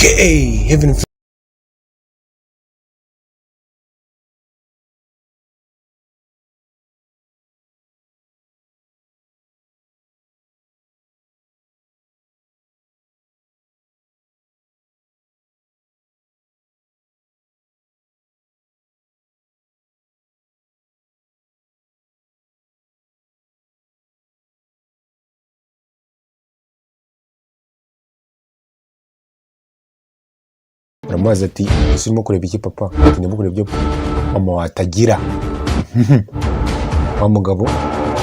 aka Heaven. Uramazi ati ese urimo kureba iki papa? Ati ndimo kureba ibyo mama watagira. Wa mugabo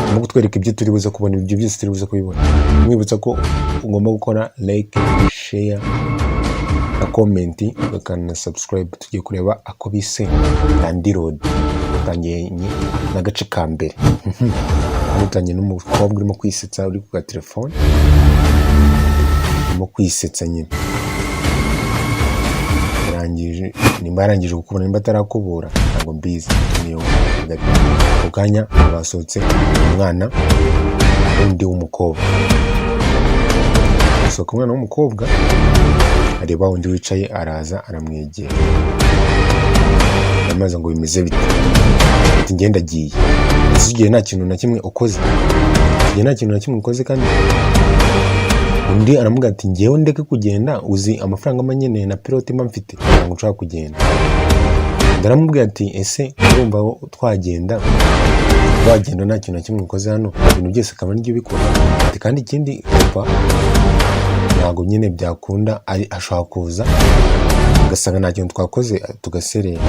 urimo kutwereka ibyo turi buze kubona, ibyo byose turi buze kubibona. Mwibutsa ko ugomba gukora like, share na comment, ukana subscribe. Tugiye kureba ako bise Dandy Road. Tangiye n'agace ka mbere. Mutanye n'umukobwa urimo kwisetsa uri ku telefone. Urimo kwisetsa nyine. Nimba yarangije gukubura, nimba atarakubura ntabwo mbizi. Niyo ukanya basohotse umwana undi w'umukobwa. Asohoka umwana w'umukobwa areba undi wicaye, araza aramwegera. Amaze ngo bimeze bite? Ati ngenda agiye. Igihe nta kintu na kimwe ukoze. Igihe nta kintu na kimwe ukoze kandi undi aramubwira ati ngewe ndeke kugenda, uzi amafaranga manyeneye na pilote mba mfite ntabwo nshaka kugenda. Ndaramubwira ati ese urumva twagenda nta kintu na kimwe ukoze hano, ibintu byose akaba nibyo bikora. Ati kandi ikindi papa ntabwo nyine byakunda, ashobora kuza ugasanga nta kintu twakoze tugaserera.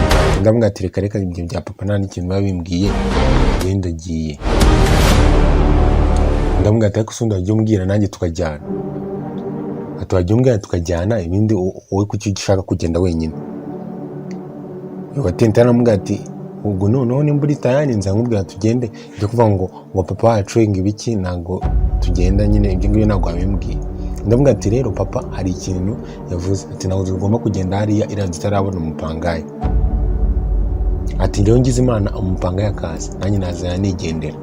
Ndamubwira ati reka ibyo bya papa nta n'ikintu biba bimbwiye, ngenda agiye. Ndamubwira ati ariko usundi wajya umbwira nanjye tukajyana. Ati wajya umbwira tukajyana, ibindi wowe kuki ushaka kugenda wenyine? Watente aramubwira ati ubwo noneho nimba uri tayari nza nkubwira tugende, ibyo kuvuga ngo papa wacu ngo ibiki ntabwo tugenda nyine, ibyo ngibyo ntabwo wabimbwiye. Ndamubwira ati rero papa hari ikintu yavuze, ati ntabwo tugomba kugenda hariya iranze itarabona umupangayi. Ati rero ngize Imana umupangayi akaza nanjye nazana nigendera.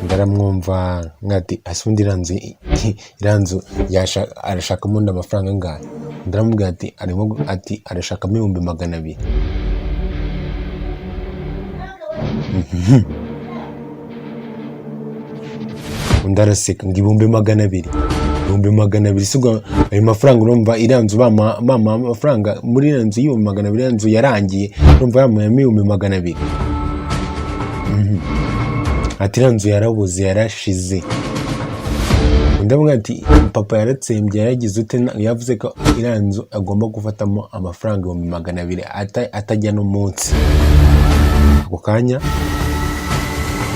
Ndaramwumva mwati asundi iranzu arashakamo amafaranga angahe? Ndaramubwira ati arashakamo 200,000. Undi araseka ngo 200,000. 200,000 sigwa ayo mafaranga urumva iranzu mama amafaranga muri iranzu 200,000, iranzu yarangiye urumva yamuye 200,000. Ati iranzu yarabuze yarashize. Ndamubwira ati papa yaratsembye yaragize ute, yavuze ko iranzu agomba gufatamo amafaranga 200,000 atajya no munsi. Ako kanya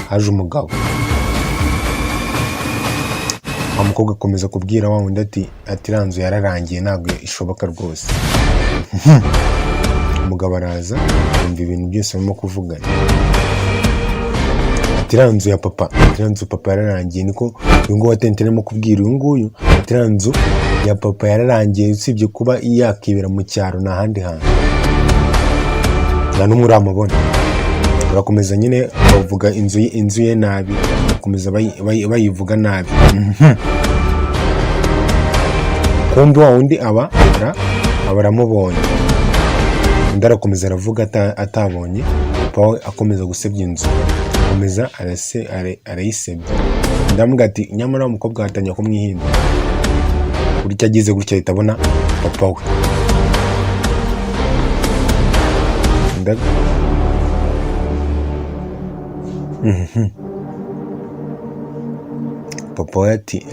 haje umugabo. Umukobwa akomeza kubwira wa wundi ati iranzu yararangiye ntabwo ishoboka rwose. Umugabo araza yumva ibintu byose barimo kuvugana. Iranzu ya papa, iranzu papa yararangiye, niko uyu nguyu watente arimo kubwira uyu nguyu. Iranzu ya papa yararangiye, usibye kuba yakibera mu cyaro nta handi hantu, nta n'umwe uramubona. Barakomeza nyine bavuga inzu ye nabi, bakomeza bayivuga nabi. Kumbi wa wundi aba aramubonye. Undi arakomeza aravuga atabonye papa we akomeza gusebya inzu, akomeza arayisebya. Ndamubwira ati nyamara umukobwa ahatanya kumwihinda, burya agize gutya ahita abona papa we. Papa we ati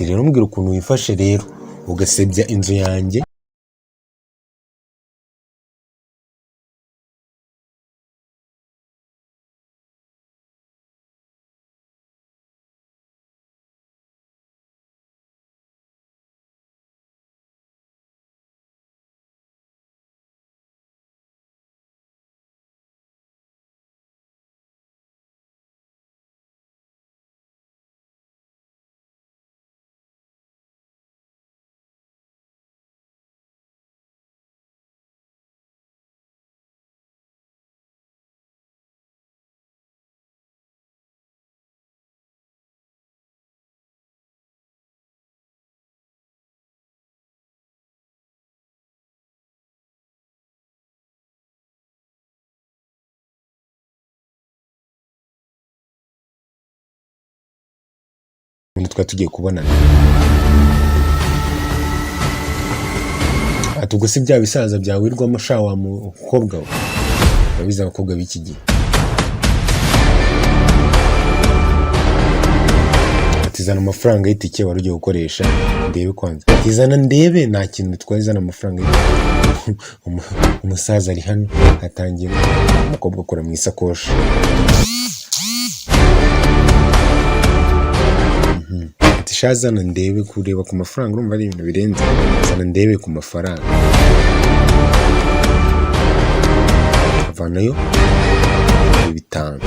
rero mbwira ukuntu wifashe rero ugasebya inzu yanjye. twari tugiye kubonana. Ati ubwo si bya bisaza byawe wirirwamo sha wa mukobwa we, urabizi abakobwa b'iki gihe. Ati zana amafaranga y'itike wari ugiye gukoresha ndebe kwanza. Ati zana ndebe, nta kintu bitwaye, zana amafaranga y'itike. Umusaza ari hano atangira, umukobwa akora mu isakoshi. Ati sha zana ndebe, kureba ku mafaranga urumva ari ibintu birenze, zana ndebe ku mafaranga. Avanayo 5,000.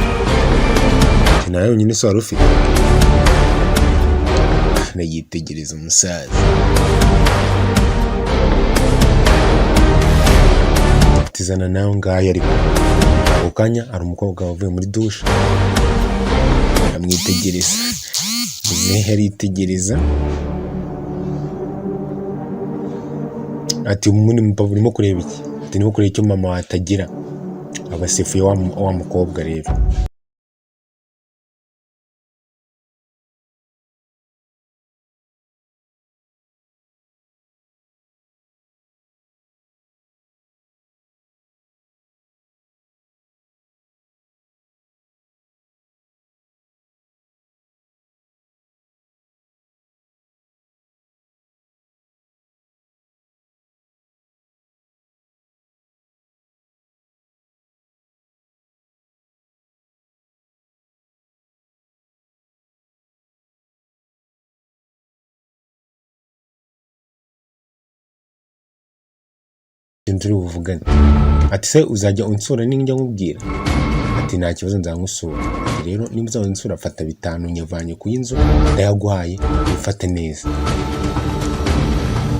Ati nayo yonyine se wari ufite? Yitegereza umusaza. Ati zana nayo ngayo. Ariko ako kanya hari umukobwa wavuye muri dushe amwitegereza. Muzehe aritegereza. Ati umuntu mpamvu urimo kureba iki? Ati nimo kureba icyo mama watagira. Abasefuye wa mukobwa rero. Turi buvugane. Ati se uzajya unsura ninjya nkubwira? Ati nta kibazo nzagusura. Ati rero niba uzansura fata 5 nyavanye ku y'inzu ndayaguhaye ufate neza.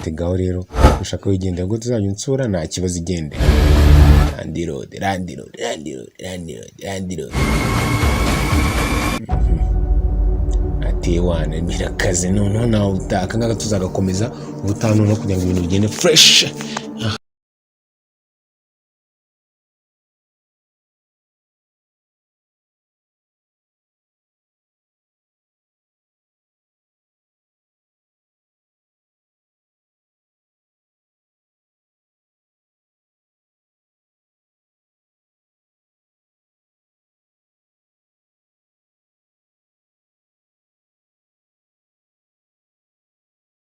Tegaho rero ushaka wigendera ngo tuzajya unsura, nta kibazo igende. Randi road. Ati wana birakaze noneho nawe utaka ngaka tuzagakomeza ubutano no kugira ngo ibintu bigende fresh.